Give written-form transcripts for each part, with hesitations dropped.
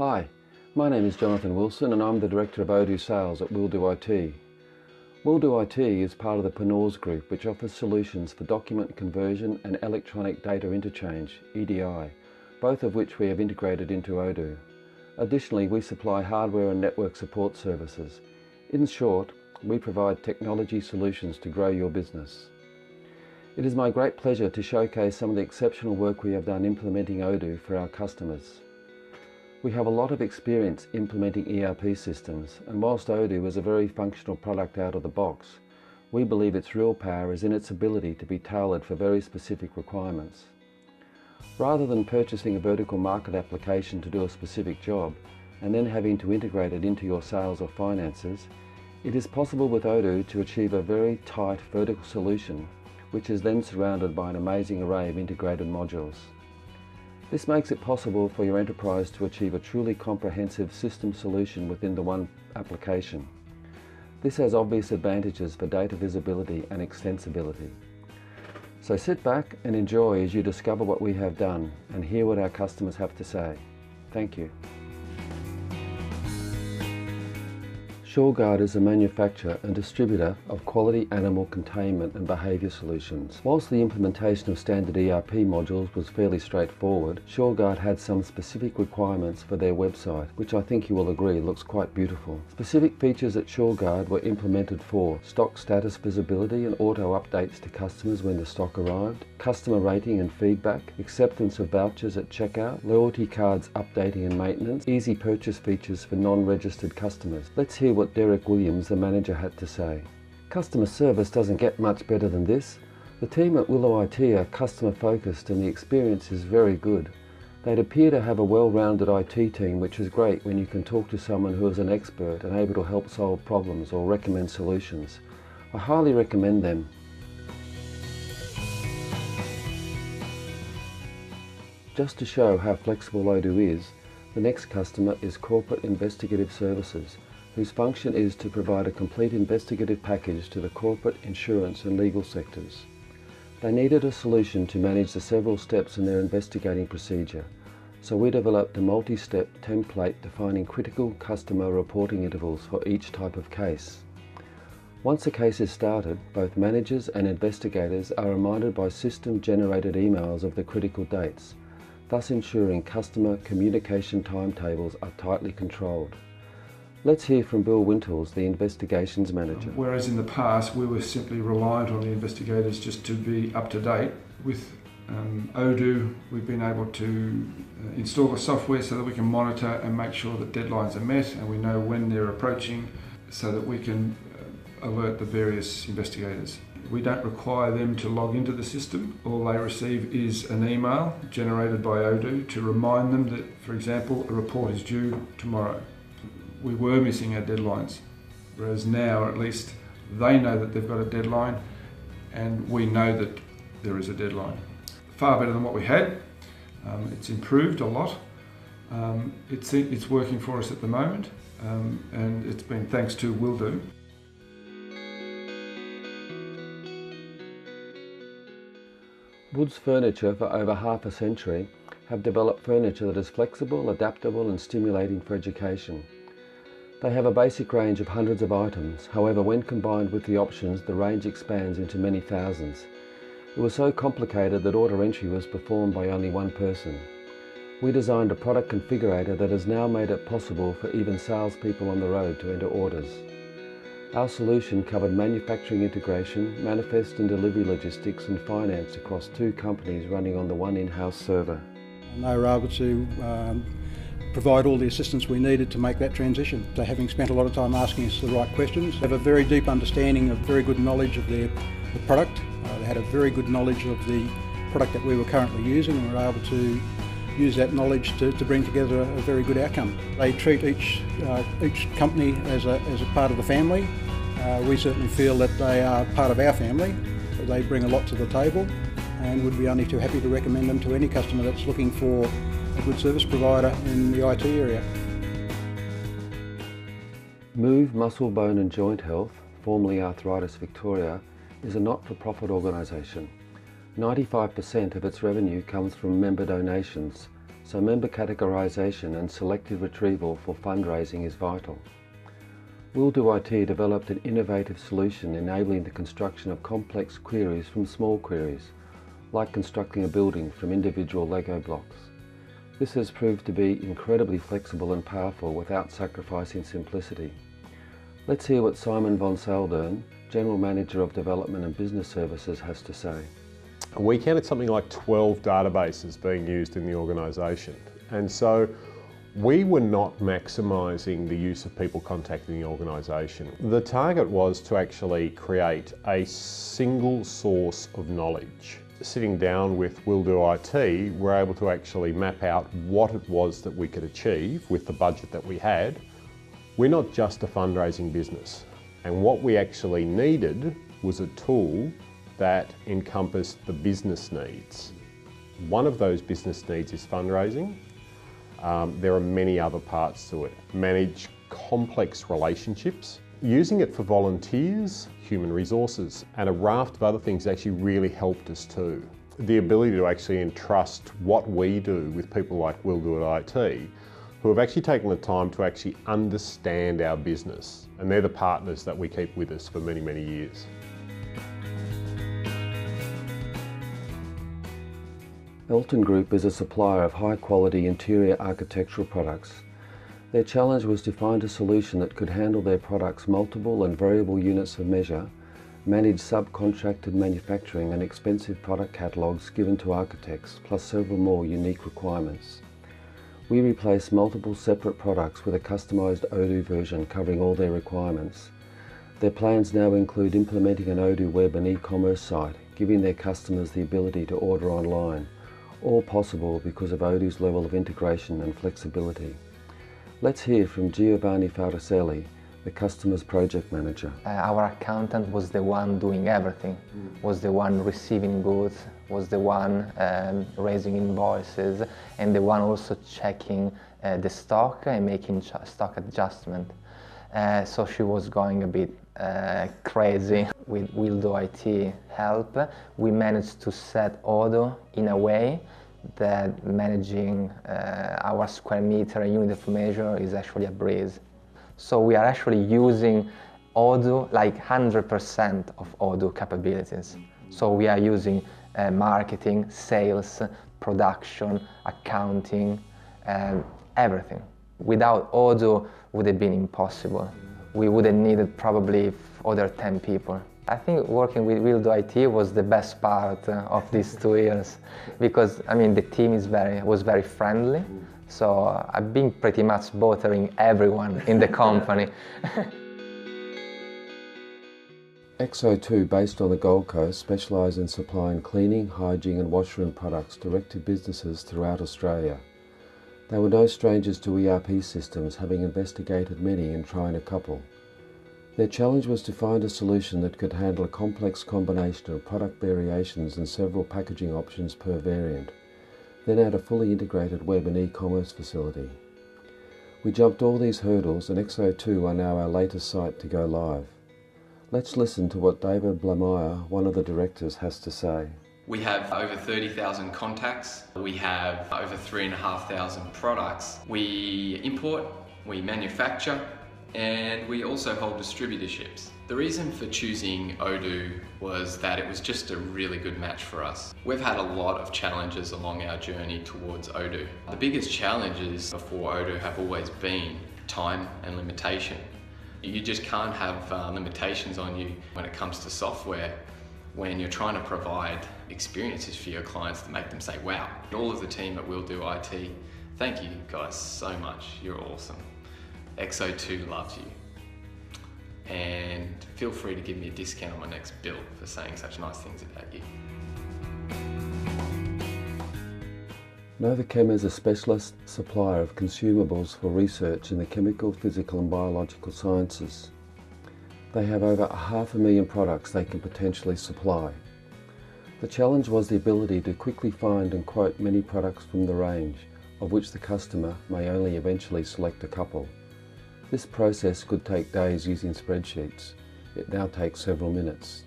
Hi, my name is Jonathan Wilson and I'm the Director of Odoo Sales at WilldooIT. WilldooIT is part of the Penors Group, which offers solutions for document conversion and electronic data interchange, EDI, both of which we have integrated into Odoo. Additionally, we supply hardware and network support services. In short, we provide technology solutions to grow your business. It is my great pleasure to showcase some of the exceptional work we have done implementing Odoo for our customers. We have a lot of experience implementing ERP systems, and whilst Odoo is a very functional product out of the box, we believe its real power is in its ability to be tailored for very specific requirements. Rather than purchasing a vertical market application to do a specific job and then having to integrate it into your sales or finances, it is possible with Odoo to achieve a very tight vertical solution, which is then surrounded by an amazing array of integrated modules. This makes it possible for your enterprise to achieve a truly comprehensive system solution within the one application. This has obvious advantages for data visibility and extensibility. So sit back and enjoy as you discover what we have done and hear what our customers have to say. Thank you. SureGuard is a manufacturer and distributor of quality animal containment and behaviour solutions. Whilst the implementation of standard ERP modules was fairly straightforward, SureGuard had some specific requirements for their website, which I think you will agree looks quite beautiful. Specific features at SureGuard were implemented for stock status visibility and auto updates to customers when the stock arrived, customer rating and feedback, acceptance of vouchers at checkout, loyalty cards updating and maintenance, easy purchase features for non-registered customers. Let's hear what Derek Williams, the manager, had to say. Customer service doesn't get much better than this. The team at WilldooIT are customer focused and the experience is very good. They'd appear to have a well-rounded IT team, which is great when you can talk to someone who is an expert and able to help solve problems or recommend solutions. I highly recommend them. Just to show how flexible Odoo is, the next customer is Corporate Investigative Services, whose function is to provide a complete investigative package to the corporate, insurance and legal sectors. They needed a solution to manage the several steps in their investigating procedure, so we developed a multi-step template defining critical customer reporting intervals for each type of case. Once a case is started, both managers and investigators are reminded by system-generated emails of the critical dates, thus ensuring customer communication timetables are tightly controlled. Let's hear from Bill Wintles, the investigations manager. Whereas in the past we were simply reliant on the investigators just to be up to date. With Odoo we've been able to install the software so that we can monitor and make sure that deadlines are met and we know when they're approaching so that we can alert the various investigators. We don't require them to log into the system. All they receive is an email generated by Odoo to remind them that, for example, a report is due tomorrow. We were missing our deadlines, whereas now at least they know that they've got a deadline and we know that there is a deadline. Far better than what we had. It's improved a lot. It's working for us at the moment and it's been thanks to Wildoo. Woods Furniture for over half a century have developed furniture that is flexible, adaptable and stimulating for education. They have a basic range of hundreds of items, however when combined with the options the range expands into many thousands. It was so complicated that order entry was performed by only one person. We designed a product configurator that has now made it possible for even salespeople on the road to enter orders. Our solution covered manufacturing integration, manifest and delivery logistics and finance across 2 companies running on the one in-house server. And they were able to provide all the assistance we needed to make that transition. So having spent a lot of time asking us the right questions, they have a very deep understanding of very good knowledge of the product. They had a very good knowledge of the product that we were currently using and were able to use that knowledge to bring together a very good outcome. They treat each company as a part of the family. We certainly feel that they are part of our family. They bring a lot to the table and would be only too happy to recommend them to any customer that's looking for a good service provider in the IT area. Move Muscle, Bone and Joint Health, formerly Arthritis Victoria, is a not-for-profit organisation. 95% of its revenue comes from member donations, so member categorization and selective retrieval for fundraising is vital. WilldooIT developed an innovative solution enabling the construction of complex queries from small queries, like constructing a building from individual Lego blocks. This has proved to be incredibly flexible and powerful without sacrificing simplicity. Let's hear what Simon von Saldern, General Manager of Development and Business Services, has to say. We counted something like 12 databases being used in the organisation, and so we were not maximising the use of people contacting the organisation. The target was to actually create a single source of knowledge. Sitting down with WilldooIT, we're able to actually map out what it was that we could achieve with the budget that we had. We're not just a fundraising business, and what we actually needed was a tool that encompassed the business needs. One of those business needs is fundraising. There are many other parts to it. Manage complex relationships. Using it for volunteers, human resources, and a raft of other things actually really helped us too. The ability to actually entrust what we do with people like WilldooIT, who have actually taken the time to actually understand our business, and they're the partners that we keep with us for many, many years. Elton Group is a supplier of high-quality interior architectural products. Their challenge was to find a solution that could handle their products' multiple and variable units of measure, manage subcontracted manufacturing and expensive product catalogues given to architects, plus several more unique requirements. We replaced multiple separate products with a customised Odoo version covering all their requirements. Their plans now include implementing an Odoo web and e-commerce site, giving their customers the ability to order online, all possible because of Odoo's level of integration and flexibility. Let's hear from Giovanni Faracelli, the customer's project manager. Our accountant was the one doing everything, was the one receiving goods, was the one raising invoices, and the one also checking the stock and making stock adjustment. So she was going a bit crazy. With WilldooIT help, we managed to set Odoo in a way that managing our square meter and unit of measure is actually a breeze. So we are actually using Odoo, like 100% of Odoo capabilities. So we are using marketing, sales, production, accounting, everything. Without Odoo, would have been impossible. We would have needed probably other 10 people. I think working with WilldooIT was the best part of these 2 years, because I mean the team was very friendly, so I've been pretty much bothering everyone in the company. XO2, based on the Gold Coast, specialise in supplying cleaning, hygiene and washroom products direct to businesses throughout Australia. They were no strangers to ERP systems, having investigated many and tried a couple. Their challenge was to find a solution that could handle a complex combination of product variations and several packaging options per variant, then add a fully integrated web and e-commerce facility. We jumped all these hurdles, and XO2 are now our latest site to go live. Let's listen to what David Blameyer, one of the directors, has to say. We have over 30,000 contacts. We have over 3,500 products. We import, we manufacture, and we also hold distributorships. The reason for choosing Odoo was that it was just a really good match for us. We've had a lot of challenges along our journey towards Odoo. The biggest challenges before Odoo have always been time and limitation. You just can't have limitations on you when it comes to software when you're trying to provide experiences for your clients to make them say, wow. All of the team at WilldooIT, thank you guys so much, you're awesome. XO2 loves you. And feel free to give me a discount on my next bill for saying such nice things about you. Novachem is a specialist supplier of consumables for research in the chemical, physical and biological sciences. They have over 500,000 products they can potentially supply. The challenge was the ability to quickly find and quote many products from the range, of which the customer may only eventually select a couple. This process could take days using spreadsheets. It now takes several minutes.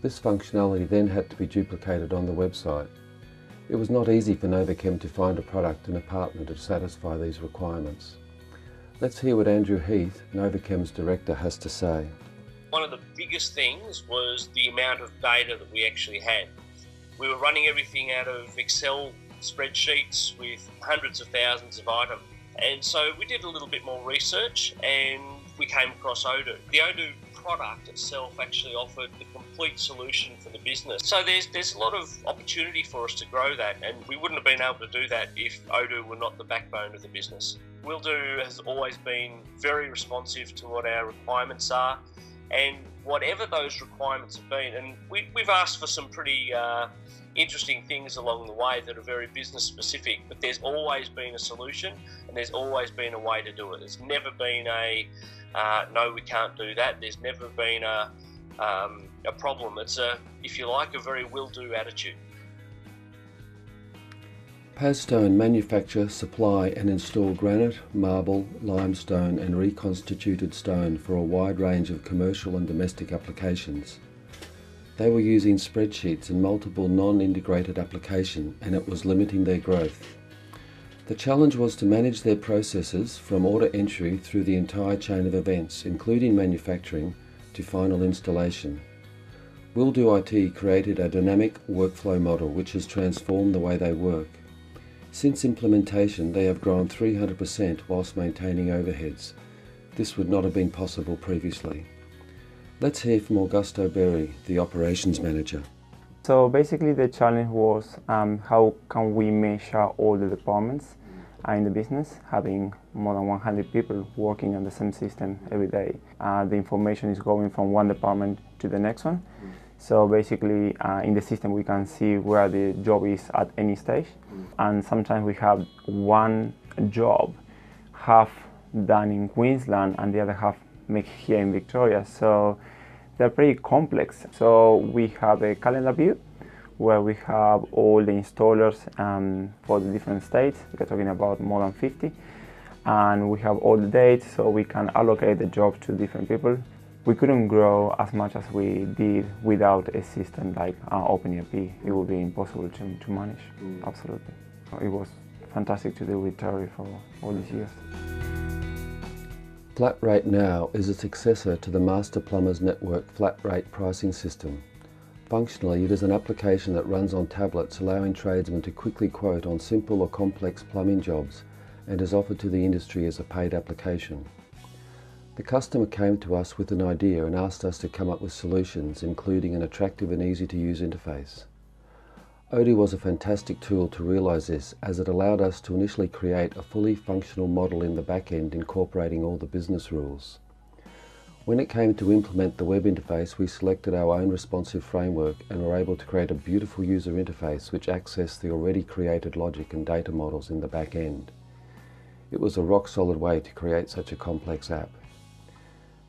This functionality then had to be duplicated on the website. It was not easy for Novachem to find a product and a partner to satisfy these requirements. Let's hear what Andrew Heath, Novachem's director, has to say. One of the biggest things was the amount of data that we actually had. We were running everything out of Excel spreadsheets with hundreds of thousands of items. And so we did a little bit more research and we came across Odoo. The Odoo product itself actually offered the complete solution for the business. So there's a lot of opportunity for us to grow that, and we wouldn't have been able to do that if Odoo were not the backbone of the business. Willdoo has always been very responsive to what our requirements are, and whatever those requirements have been, and we've asked for some pretty interesting things along the way that are very business specific, but there's always been a solution and there's always been a way to do it. There's never been a no, we can't do that. There's never been a problem. It's if you like, a very will-do attitude. Pazstone manufacture, supply and install granite, marble, limestone and reconstituted stone for a wide range of commercial and domestic applications. They were using spreadsheets and multiple non-integrated applications, and it was limiting their growth. The challenge was to manage their processes from order entry through the entire chain of events, including manufacturing, to final installation. WilldooIT created a dynamic workflow model which has transformed the way they work. Since implementation, they have grown 300% whilst maintaining overheads. This would not have been possible previously. Let's hear from Augusto Berry, the operations manager. So basically the challenge was how can we measure all the departments in the business, having more than 100 people working on the same system every day. The information is going from one department to the next one. So basically in the system we can see where the job is at any stage. And sometimes we have one job half done in Queensland and the other half made here in Victoria. So they're pretty complex. So we have a calendar view where we have all the installers for the different states. We're talking about more than 50. And we have all the dates, so we can allocate the jobs to different people. We couldn't grow as much as we did without a system like OpenERP. It would be impossible to manage, absolutely. It was fantastic to do with Terry for all these years. Flat Rate Now is a successor to the Master Plumbers Network flat rate pricing system. Functionally, it is an application that runs on tablets, allowing tradesmen to quickly quote on simple or complex plumbing jobs, and is offered to the industry as a paid application. The customer came to us with an idea and asked us to come up with solutions, including an attractive and easy-to-use interface. Odoo was a fantastic tool to realise this, as it allowed us to initially create a fully functional model in the back end incorporating all the business rules. When it came to implement the web interface, we selected our own responsive framework and were able to create a beautiful user interface which accessed the already created logic and data models in the back end. It was a rock-solid way to create such a complex app.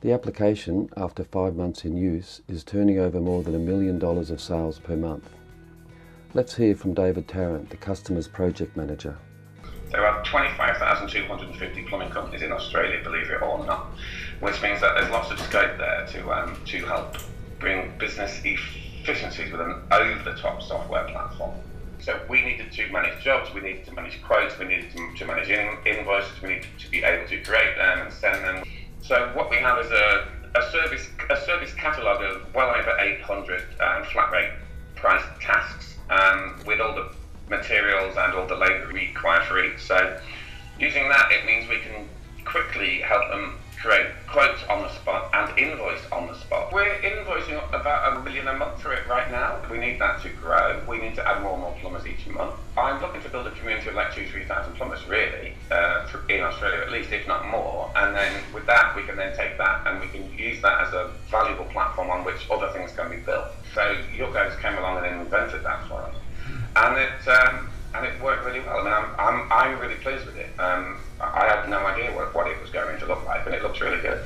The application, after 5 months in use, is turning over more than $1 million of sales per month. Let's hear from David Tarrant, the customer's project manager. There are 25,250 plumbing companies in Australia, believe it or not, which means that there's lots of scope there to help bring business efficiencies with an over-the-top software platform. So we needed to manage jobs, we needed to manage quotes, we needed to manage invoices, we needed to be able to create them and send them. So what we have is a service catalogue of well over 800 flat rate priced tasks, with all the materials and all the labour required for each. So using that, it means we can quickly help them create quotes on the spot and invoice on the spot. We're invoicing about $1 million a month for it right now. We need that to grow. We need to add more and more plumbers each month. I'm looking to build a community of like 2,000-3,000 plumbers really, in Australia at least, if not more. And then with that, we can then take that and we can use that as a valuable platform on which other things can be built. So your guys came along and invented that for us. And it worked really well. I mean, I'm really pleased with it. I had no idea what it was going to look like, and it looks really good.